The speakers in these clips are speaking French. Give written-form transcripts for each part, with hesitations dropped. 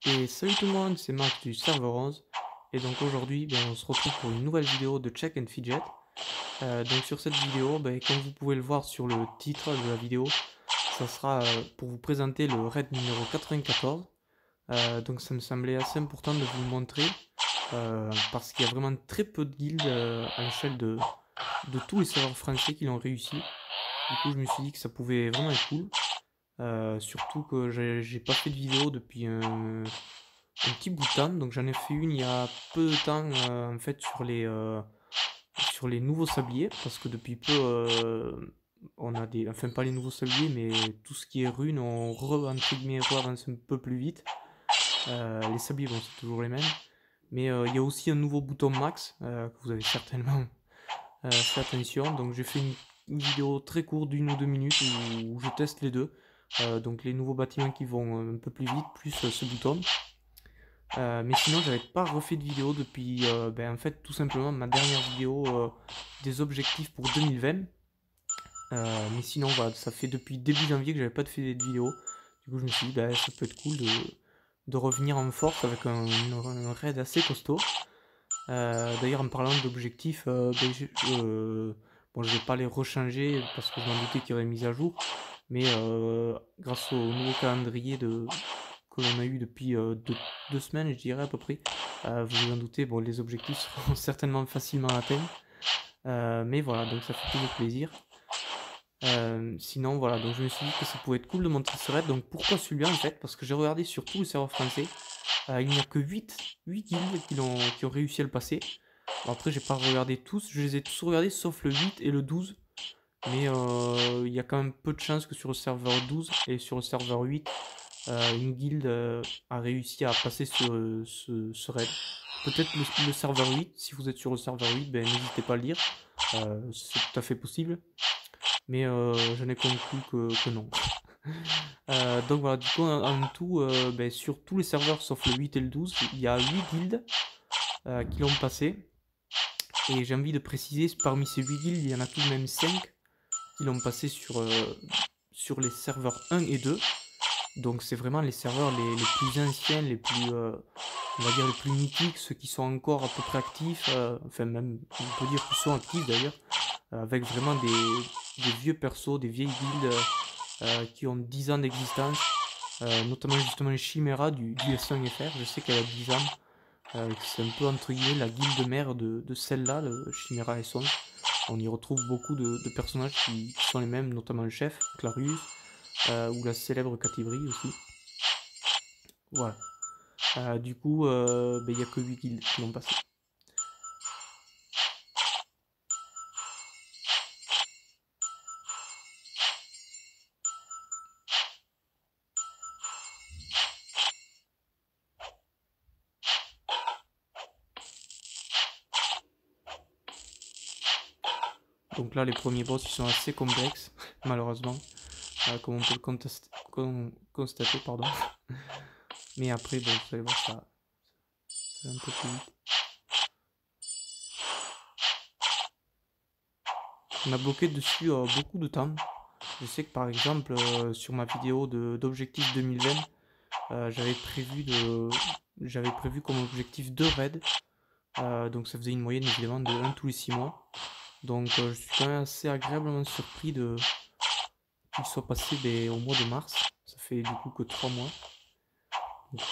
Et salut tout le monde, c'est Max du serveur 11. Et donc aujourd'hui, on se retrouve pour une nouvelle vidéo de Check and Fidget. Donc sur cette vidéo, comme vous pouvez le voir sur le titre de la vidéo, ça sera pour vous présenter le raid numéro 94. Donc ça me semblait assez important de vous le montrer, parce qu'il y a vraiment très peu de guildes à l'échelle de tous les serveurs français qui l'ont réussi. Du coup je me suis dit que ça pouvait vraiment être cool. Surtout que j'ai pas fait de vidéo depuis un petit bout de temps, donc j'en ai fait une il y a peu de temps en fait sur les nouveaux sabliers, parce que depuis peu on a des, enfin pas les nouveaux sabliers, mais tout ce qui est runes, on entre guillemets avance un peu plus vite. Les sabliers, bon, c'est toujours les mêmes, mais il y a aussi un nouveau bouton max que vous avez certainement fait attention. Donc j'ai fait une vidéo très courte d'une ou deux minutes où je teste les deux. Donc les nouveaux bâtiments qui vont un peu plus vite, plus ce bouton. Mais sinon, j'avais pas refait de vidéo depuis, en fait, tout simplement ma dernière vidéo des objectifs pour 2020. Mais sinon, voilà, ça fait depuis début janvier que j'avais pas fait de vidéo. Du coup, je me suis dit, ça peut être cool de revenir en force avec un raid assez costaud. D'ailleurs, en parlant d'objectifs, bon, je vais pas les rechanger parce que je m'en doutais qu'il y aurait une mise à jour. Mais grâce au nouveau calendrier que l'on a eu depuis deux semaines, je dirais à peu près, vous vous en doutez, bon, les objectifs seront certainement facilement atteints. Mais voilà, donc ça fait toujours plaisir. Sinon, voilà, donc je me suis dit que ça pouvait être cool de montrer ce raid. Donc pourquoi celui-là en fait? Parce que j'ai regardé sur tous les serveurs français. Il n'y a que 8 guildes qui ont réussi à le passer. Bon, après, j'ai pas regardé tous, je les ai tous regardés sauf le 8 et le 12. Mais il y a quand même peu de chances que sur le serveur 12 et sur le serveur 8, une guilde a réussi à passer ce raid. Peut-être le serveur 8, si vous êtes sur le serveur 8, n'hésitez pas à le dire. C'est tout à fait possible. Mais j'en ai conclu que non. Donc voilà, du coup, en tout, sur tous les serveurs sauf le 8 et le 12, il y a 8 guildes qui l'ont passé. Et j'ai envie de préciser, parmi ces 8 guildes, il y en a tout de même 5 qui l'ont passé sur les serveurs 1 et 2. Donc c'est vraiment les serveurs les plus anciens, les plus, on va dire les plus mythiques, ceux qui sont encore à peu près actifs, enfin même on peut dire qu'ils sont actifs d'ailleurs, avec vraiment des vieux persos, des vieilles guildes qui ont 10 ans d'existence, notamment justement les Chimera du S1FR, je sais qu'elle a 10 ans, c'est un peu entre guillemets la guilde mère de celle-là, le Chimera S11. On y retrouve beaucoup de personnages qui sont les mêmes, notamment le chef, Clarius, ou la célèbre Catibri aussi. Voilà. Du coup, il n'y a que 8 guildes qui l'ont passé. Donc là, les premiers boss, ils sont assez complexes, malheureusement, comme on peut le constater, pardon. Mais après, bon, vous allez voir, ça va un peu plus vite. On a bloqué dessus beaucoup de temps. Je sais que par exemple, sur ma vidéo d'objectif 2020, j'avais prévu comme objectif 2 raids. Donc ça faisait une moyenne évidemment de 1 tous les 6 mois. Donc je suis quand même assez agréablement surpris qu'il soit passé au mois de mars. Ça fait du coup que 3 mois. Donc,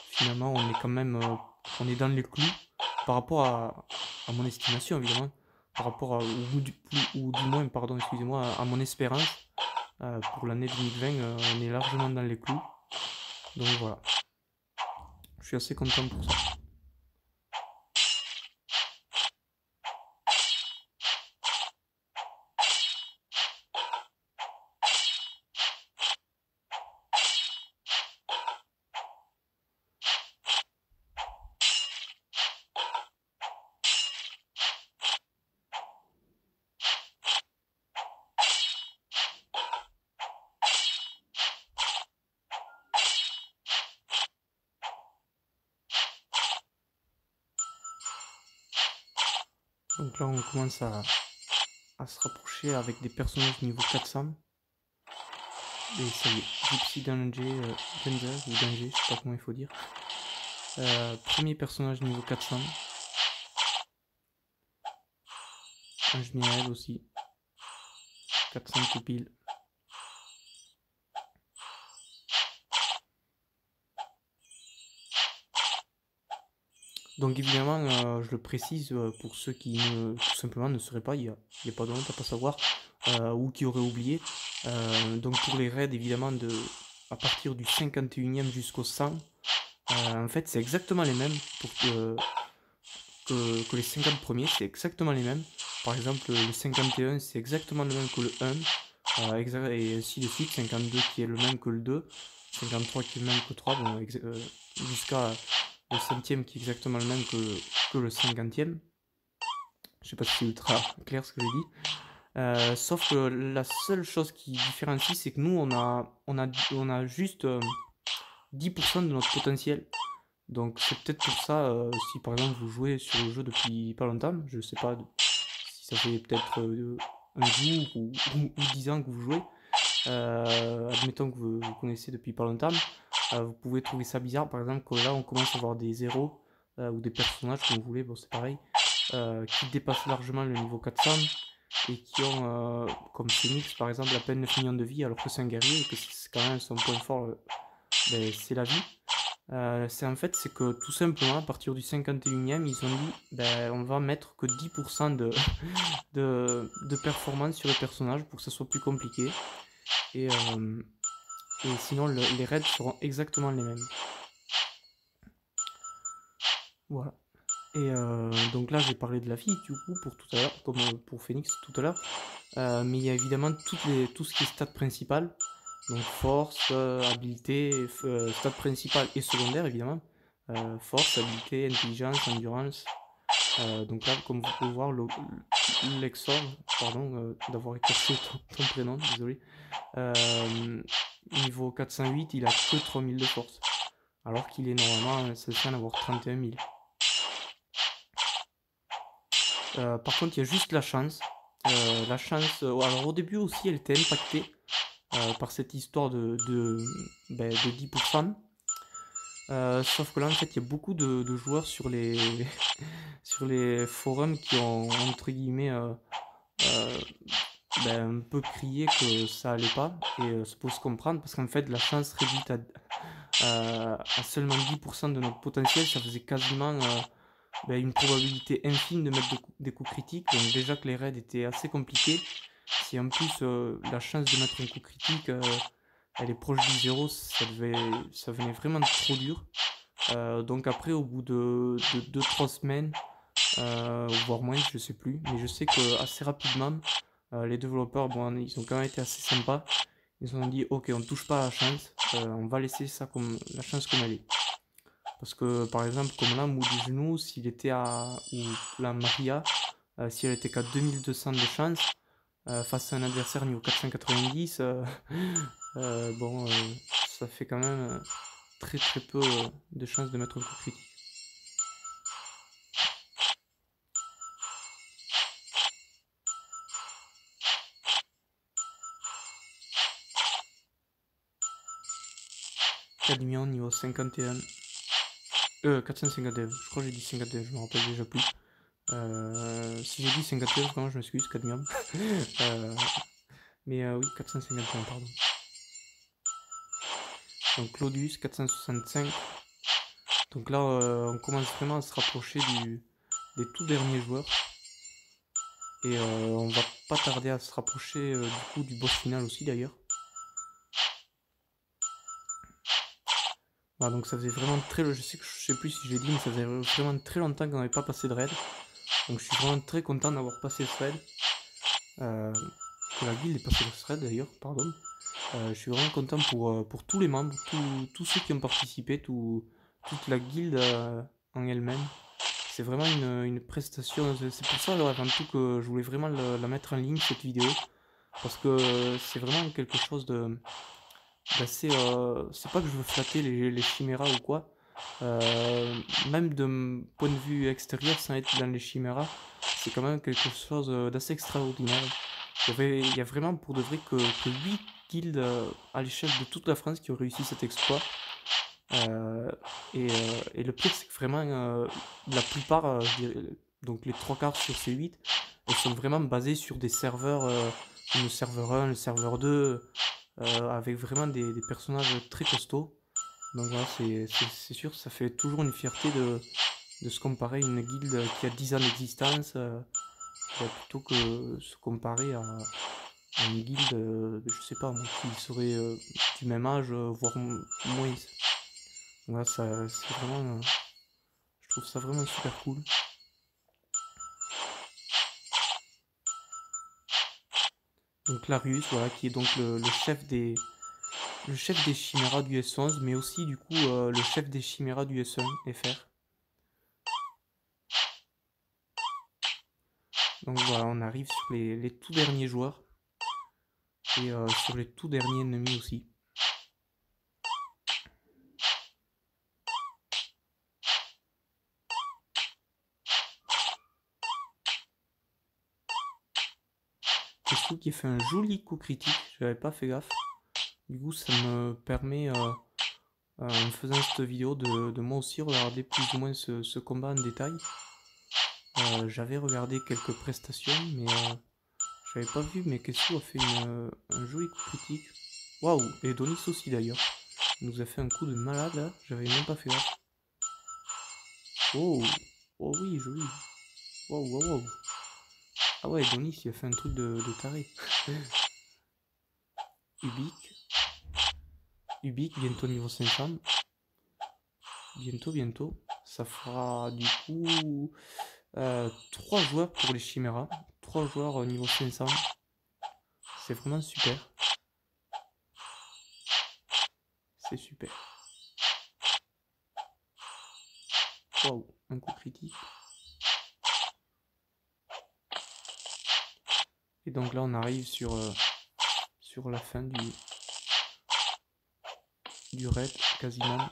finalement on est quand même on est dans les clous par rapport à mon estimation évidemment. Par rapport ou du moins pardon excusez-moi à mon espérance. Pour l'année 2020 on est largement dans les clous. Donc voilà. Je suis assez content pour ça. Donc là on commence à se rapprocher avec des personnages niveau 400. Et ça y est, Gypsy Danger, Danger ou Danger, je sais pas comment il faut dire. Premier personnage niveau 400. Ange Miel aussi. 400 tout pile. Donc évidemment, je le précise pour ceux qui tout simplement ne sauraient pas, il n'y a pas de honte à pas savoir, ou qui auraient oublié. Donc pour les raids évidemment à partir du 51e jusqu'au 100, en fait c'est exactement les mêmes pour que les 50 premiers, c'est exactement les mêmes. Par exemple le 51 c'est exactement le même que le 1, et ainsi de suite, 52 qui est le même que le 2, 53 qui est le même que le 3, bon, jusqu'à le 5e qui est exactement le même que le 50e. Je sais pas si c'est ultra clair ce que j'ai dit. Sauf que la seule chose qui différencie, c'est que nous, on a juste 10% de notre potentiel. Donc c'est peut-être pour ça, si par exemple vous jouez sur le jeu depuis pas longtemps, je sais pas si ça fait peut-être un jour ou 10 ans que vous jouez, admettons que vous connaissez depuis pas longtemps, vous pouvez trouver ça bizarre, par exemple, que là on commence à avoir des zéros ou des personnages, comme vous voulez, bon c'est pareil, qui dépassent largement le niveau 400 et qui ont, comme Phoenix par exemple, à peine 9 millions de vie alors que c'est un guerrier et que c'est quand même son point fort, c'est la vie. C'est que tout simplement à partir du 51e ils ont dit on va mettre que 10% de performance sur les personnages pour que ça soit plus compliqué et sinon les raids seront exactement les mêmes. Voilà. Et donc là j'ai parlé de la vie du coup pour tout à l'heure, comme pour Phoenix tout à l'heure, mais il y a évidemment tout ce qui est stats principales, donc force, habileté, stats principales et secondaires évidemment, force, habileté, intelligence, endurance. Donc là comme vous pouvez voir Lexor, pardon d'avoir écorché ton prénom, désolé, niveau 408 il a que 3000 de force, alors qu'il est normalement censé en avoir 31 000. Par contre, il y a juste la chance. Alors au début aussi, elle était impactée par cette histoire de 10%. Sauf que là, en fait, il y a beaucoup de joueurs sur les, sur les forums qui ont, entre guillemets, un peu crié que ça allait pas. Et ça peut se comprendre parce qu'en fait, la chance réduite à seulement 10% de notre potentiel, ça faisait quasiment une probabilité infime de mettre des coups critiques. Donc déjà que les raids étaient assez compliqués, si en plus la chance de mettre un coup critique elle est proche du zéro, ça venait vraiment trop dur. Donc après au bout de 2-3 semaines, voire moins, je sais plus, mais je sais que assez rapidement les développeurs, ils ont quand même été assez sympas. Ils ont dit ok, on touche pas à la chance, on va laisser ça comme la chance comme elle est. Parce que par exemple comme là Moody Genou, s'il était ou la Maria, si elle était qu'à 2200 de chance face à un adversaire niveau 490, ça fait quand même très très peu de chances de mettre un coup critique. Cadmion niveau 51. 451, je crois que j'ai dit 51, je me rappelle déjà plus. Si j'ai dit 51, vraiment je m'excuse, Cadmium. Mais oui, 451, pardon. Donc Claudius, 465. Donc là, on commence vraiment à se rapprocher des tout derniers joueurs. Et on va pas tarder à se rapprocher du coup du boss final aussi d'ailleurs. Voilà, donc ça faisait vraiment je sais plus si j'ai dit, mais ça faisait vraiment très longtemps qu'on n'avait pas passé de raid. Donc je suis vraiment très content d'avoir passé ce raid. Que la guilde ait passé ce raid d'ailleurs, pardon. Je suis vraiment content pour tous les membres, tous ceux qui ont participé, toute la guilde en elle-même. C'est vraiment une prestation, c'est pour ça avant tout que je voulais vraiment la mettre en ligne cette vidéo. Parce que c'est vraiment quelque chose d'assez... c'est pas que je veux flatter les chiméras ou quoi. Même de point de vue extérieur, sans être dans les chiméras, c'est quand même quelque chose d'assez extraordinaire. Il y a vraiment pour de vrai que 8 guildes à l'échelle de toute la France qui ont réussi cet exploit. Et le pire, c'est que vraiment, la plupart, je dirais, donc les 3 quarts sur ces 8, elles sont vraiment basées sur des serveurs comme le serveur 1, le serveur 2, avec vraiment des personnages très costauds. Donc voilà, c'est sûr, ça fait toujours une fierté de se comparer à une guilde qui a 10 ans d'existence, plutôt que se comparer à une guilde, je sais pas moi, qui serait du même âge, voire moins. Voilà, c'est vraiment, je trouve ça vraiment super cool. Donc Larius, voilà, qui est donc le chef des chiméras du S11, mais aussi du coup le chef des chiméras du S1 FR. Donc voilà, on arrive sur les tout derniers joueurs et sur les tout derniers ennemis aussi. Kesu qui fait un joli coup critique, j'avais pas fait gaffe. Du coup, ça me permet, en faisant cette vidéo, de moi aussi regarder plus ou moins ce combat en détail. J'avais regardé quelques prestations, mais j'avais pas vu, mais Kesu a fait un joli coup critique. Waouh, et Donis aussi d'ailleurs. Il nous a fait un coup de malade là, j'avais même pas fait gaffe. Oh, oh oui, joli. Waouh, waouh, waouh. Ah ouais, Donis il a fait un truc de taré. Ubik, bientôt niveau 500. Bientôt. Ça fera du coup 3 joueurs pour les chiméras. 3 joueurs au niveau 500. C'est vraiment super. C'est super. Waouh, un coup critique. Et donc là on arrive sur la fin du raid quasiment.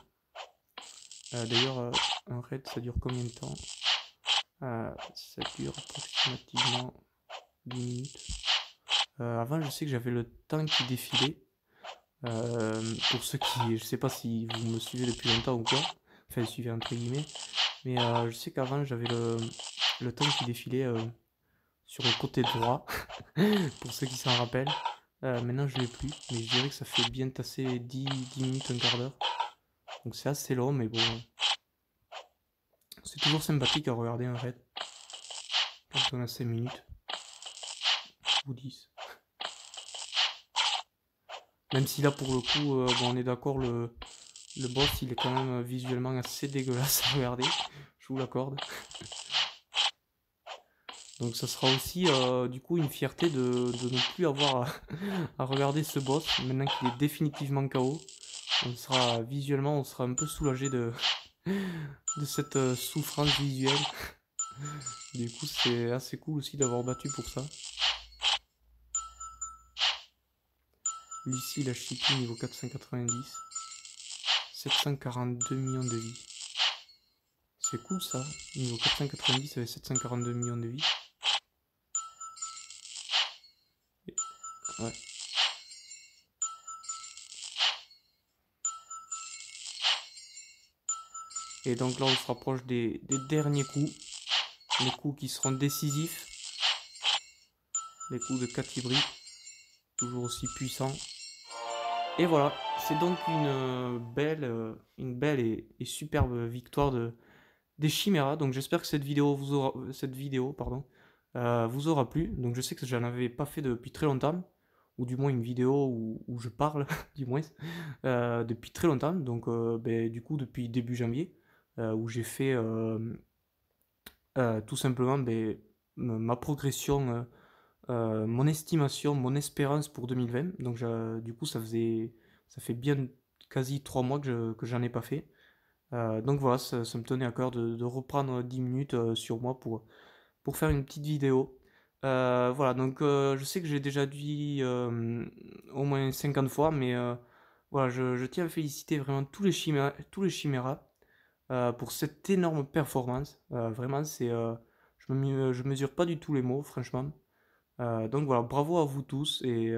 D'ailleurs un raid ça dure combien de temps? Ça dure approximativement 10 minutes. Avant je sais que j'avais le temps qui défilait. Pour ceux qui, je sais pas si vous me suivez depuis longtemps ou quoi, enfin suivez entre guillemets, mais je sais qu'avant j'avais le temps qui défilait sur le côté droit, pour ceux qui s'en rappellent. Maintenant je l'ai plus, mais je dirais que ça fait bien tasser 10 minutes, un quart d'heure. Donc c'est assez long, mais bon, c'est toujours sympathique à regarder un raid quand on a 5 minutes ou 10. Même si là pour le coup, bon, on est d'accord, le boss il est quand même visuellement assez dégueulasse à regarder, je vous l'accorde. Donc ça sera aussi du coup une fierté de ne plus avoir à regarder ce boss, maintenant qu'il est définitivement KO. Visuellement on sera un peu soulagé de cette souffrance visuelle. Du coup c'est assez cool aussi d'avoir battu pour ça. Lucie la Chipi niveau 490. 742 millions de vies. C'est cool ça. Niveau 490 avec 742 millions de vies. Ouais. Et donc là on se rapproche des derniers coups. Les coups qui seront décisifs. Les coups de Katibri. Toujours aussi puissants. Et voilà, c'est donc une belle et superbe victoire des Chiméras. Donc j'espère que cette vidéo vous aura plu. Donc je sais que j'en avais pas fait depuis très longtemps, ou du moins une vidéo où je parle, du moins, depuis très longtemps. Donc du coup depuis début janvier, où j'ai fait tout simplement ma progression, mon estimation, mon espérance pour 2020. Donc du coup ça fait bien quasi 3 mois que j'en ai pas fait. Donc voilà, ça me tenait à cœur de reprendre 10 minutes sur moi pour faire une petite vidéo. Voilà, donc je sais que j'ai déjà dit au moins 50 fois, mais voilà, je tiens à féliciter vraiment tous les chiméras pour cette énorme performance. Vraiment, je mesure pas du tout les mots, franchement. Donc voilà, bravo à vous tous et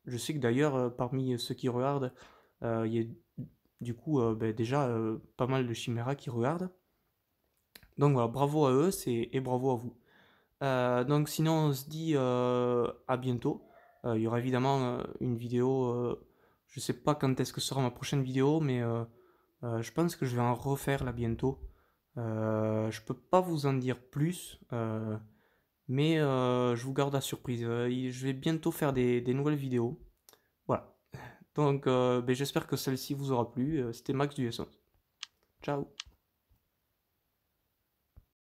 je sais que d'ailleurs, parmi ceux qui regardent, il y a du coup, déjà, pas mal de chiméras qui regardent. Donc voilà, bravo à eux et bravo à vous. Donc sinon on se dit, à bientôt. Il y aura évidemment, une vidéo, je sais pas quand est-ce que sera ma prochaine vidéo, mais je pense que je vais en refaire là bientôt. Je peux pas vous en dire plus, mais je vous garde la surprise. Je vais bientôt faire des nouvelles vidéos. Voilà. Donc j'espère que celle-ci vous aura plu. C'était Max du S11. Ciao.